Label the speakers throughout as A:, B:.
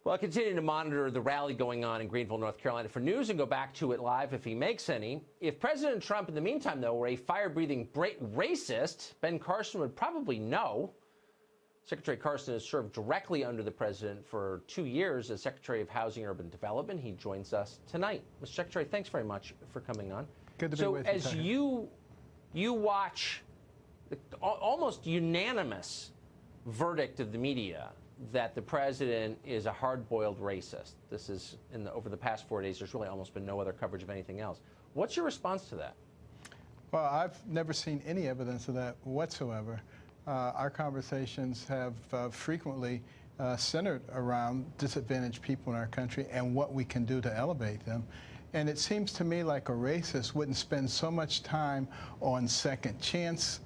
A: Well, continue to monitor the rally going on in Greenville, North Carolina for news and go back to it live if he makes any. If President Trump, in the meantime, though, were a fire-breathing racist, Ben Carson would probably know. Secretary Carson has served directly under the president for 2 years as Secretary of Housing and Urban Development. He joins us tonight. Mr. Secretary, thanks very much for coming on.
B: Good to be with you.
A: So as you watch the almost unanimous verdict of the media that the president is a hard-boiled racist. This is, over the past 4 days, there's really almost been no other coverage of anything else. What's your response to that?
B: Well, I've never seen any evidence of that whatsoever. Our conversations have frequently centered around disadvantaged people in our country and what we can do to elevate them. And it seems to me like a racist wouldn't spend so much time on second chance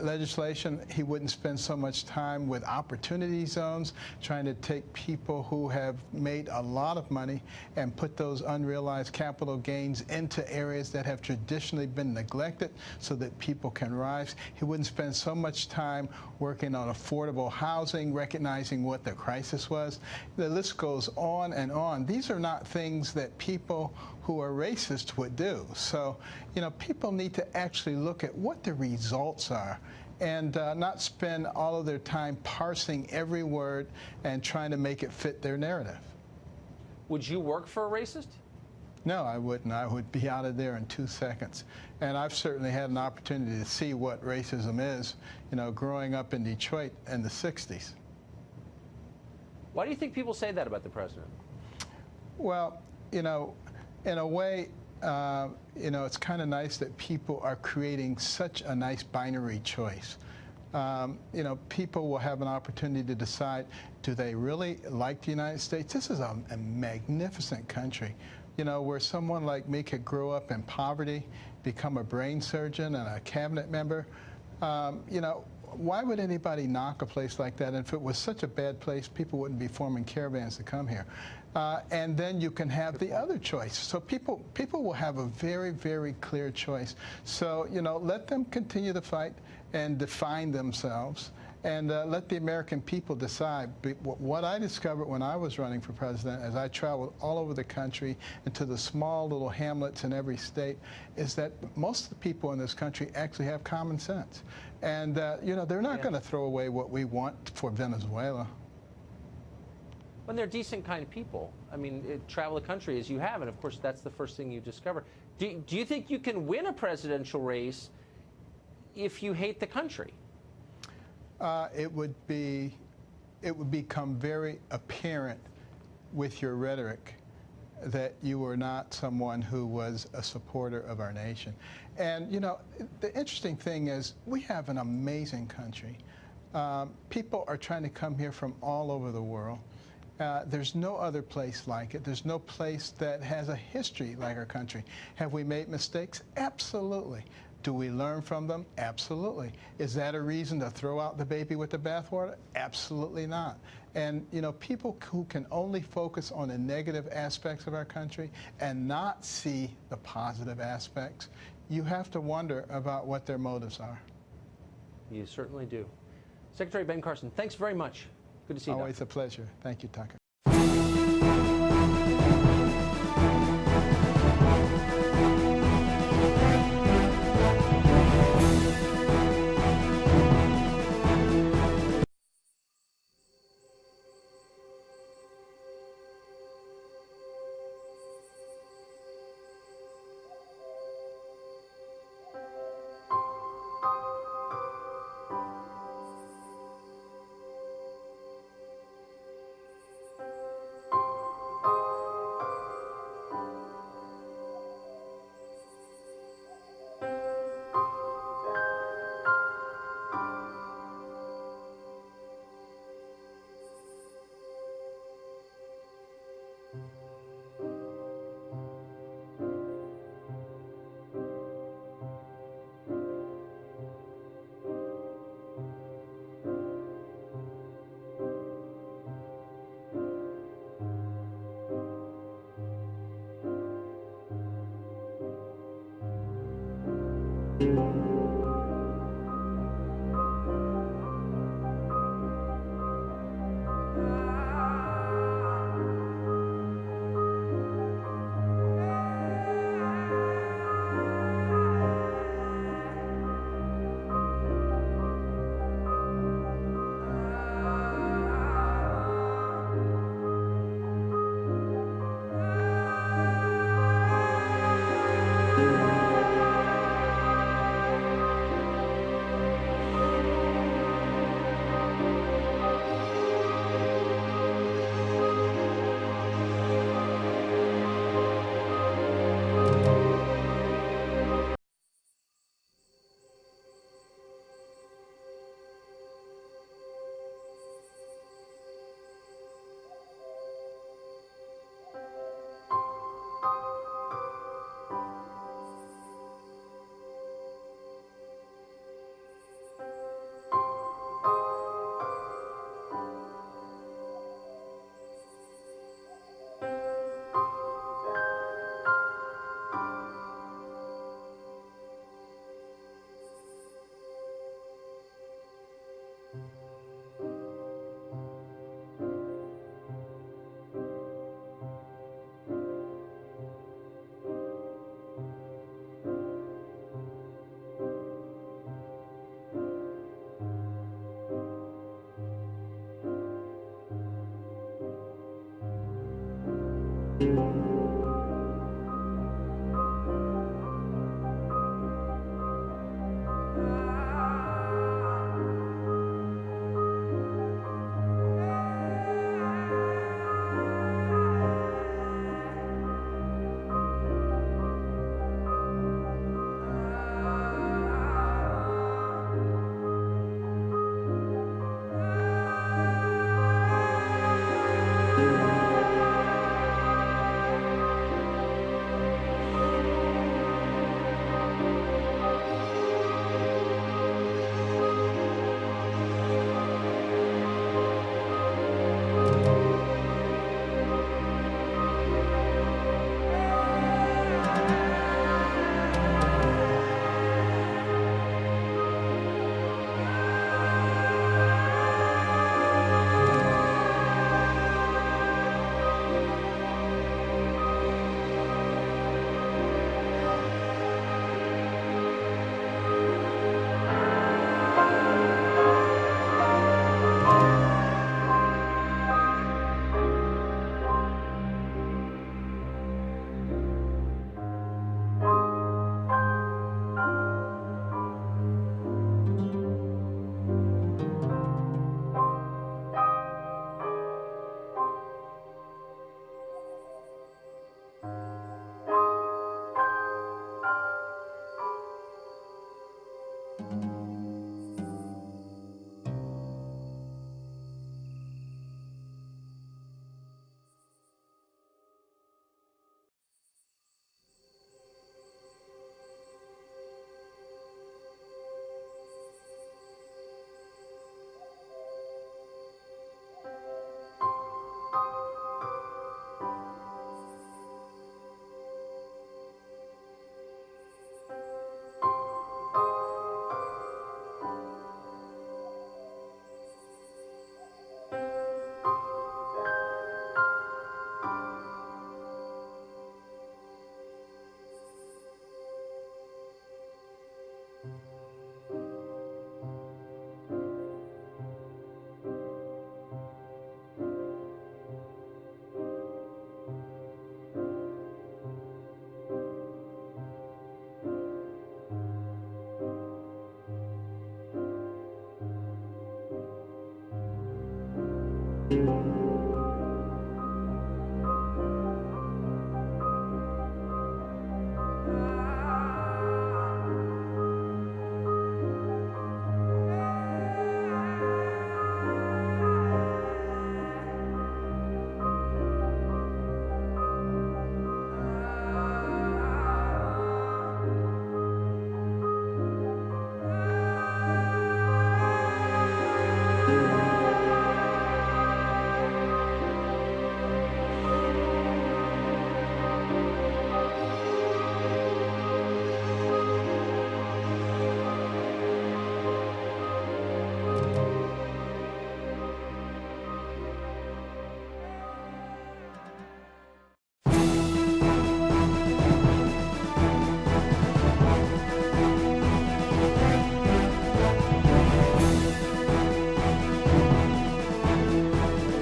B: legislation. He wouldn't spend so much time with opportunity zones, trying to take people who have made a lot of money and put those unrealized capital gains into areas that have traditionally been neglected so that people can rise. He wouldn't spend so much time working on affordable housing, recognizing what the crisis was. The list goes on and on. These are not things that people who are racist would do. So, you know, people need to actually look at what the results are and not spend all of their time parsing every word and trying to make it fit their narrative.
A: Would you work for a racist?
B: No, I wouldn't. I would be out of there in 2 seconds. And I've certainly had an opportunity to see what racism is, you know, growing up in Detroit in the 60s.
A: Why do you think people say that about the president?
B: Well, you know, in a way, you know, it's kind of nice that people are creating such a nice binary choice. You know, people will have an opportunity to decide, do they really like the United States? This is a magnificent country, you know, where someone like me could grow up in poverty, become a brain surgeon and a cabinet member. You know, why would anybody knock a place like that? And if it was such a bad place, people wouldn't be forming caravans to come here. And then you can have the other choice. So people will have a very, very clear choice. So, you know, let them continue to fight and define themselves, and let the American people decide. What I discovered when I was running for president, as I traveled all over the country into the small little hamlets in every state, is that most of the people in this country actually have common sense. And, you know, they're not going to throw away what we want for Venezuela.
A: When they're decent kind of people. I mean, travel the country as you have, and of course that's the first thing you discover. Do you think you can win a presidential race if you hate the country?
B: It would become very apparent with your rhetoric that you were not someone who was a supporter of our nation. And, you know, the interesting thing is we have an amazing country. People are trying to come here from all over the world. There's no other place like it. There's no place that has a history like our country. Have we made mistakes? Absolutely. Do we learn from them? Absolutely. Is that a reason to throw out the baby with the bathwater? Absolutely not. And, you know, people who can only focus on the negative aspects of our country and not see the positive aspects, you have to wonder about what their motives are.
A: You certainly do. Secretary Ben Carson, thanks very much. Good to see you.
B: Always a pleasure. Thank you, Tucker.
C: you.